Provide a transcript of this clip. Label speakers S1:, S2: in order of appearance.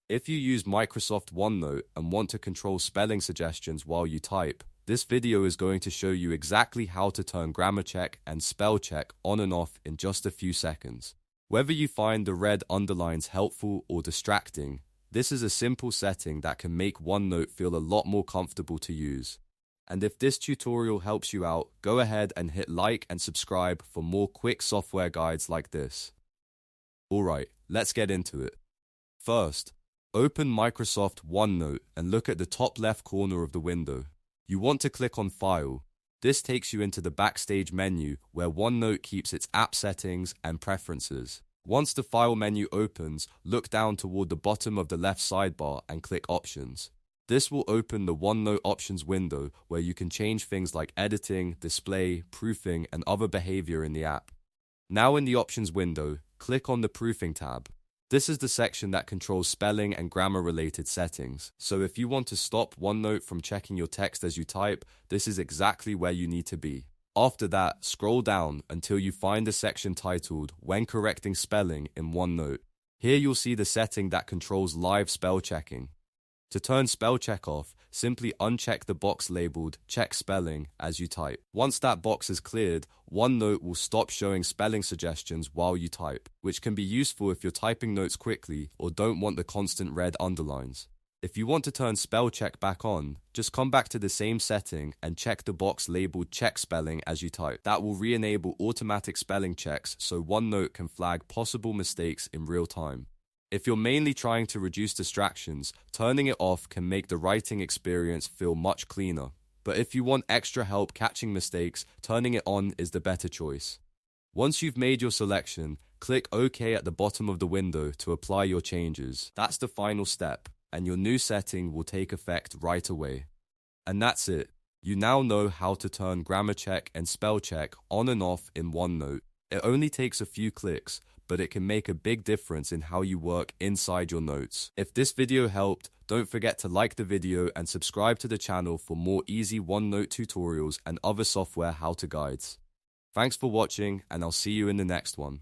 S1: If you use Microsoft OneNote and want to control spelling suggestions while you type, this video is going to show you exactly how to turn grammar check and spell check on and off in just a few seconds. Whether you find the red underlines helpful or distracting, this is a simple setting that can make OneNote feel a lot more comfortable to use. And if this tutorial helps you out, go ahead and hit like and subscribe for more quick software guides like this. Alright, let's get into it. First, open Microsoft OneNote and look at the top left corner of the window. You want to click on File. This takes you into the Backstage menu where OneNote keeps its app settings and preferences. Once the File menu opens, look down toward the bottom of the left sidebar and click Options. This will open the OneNote Options window where you can change things like editing, display, proofing, and other behavior in the app. Now in the Options window, click on the Proofing tab. This is the section that controls spelling and grammar-related settings. So if you want to stop OneNote from checking your text as you type, this is exactly where you need to be. After that, scroll down until you find the section titled When Correcting Spelling in OneNote. Here you'll see the setting that controls live spell checking. To turn spell check off, simply uncheck the box labeled Check Spelling as you type. Once that box is cleared, OneNote will stop showing spelling suggestions while you type, which can be useful if you're typing notes quickly or don't want the constant red underlines. If you want to turn spell check back on, just come back to the same setting and check the box labeled Check Spelling as you type. That will re-enable automatic spelling checks so OneNote can flag possible mistakes in real time. If you're mainly trying to reduce distractions, turning it off can make the writing experience feel much cleaner. But if you want extra help catching mistakes, turning it on is the better choice. Once you've made your selection, click OK at the bottom of the window to apply your changes. That's the final step, and your new setting will take effect right away. And that's it. You now know how to turn grammar check and spell check on and off in OneNote. It only takes a few clicks, but it can make a big difference in how you work inside your notes. If this video helped, don't forget to like the video and subscribe to the channel for more easy OneNote tutorials and other software how-to guides. Thanks for watching, and I'll see you in the next one.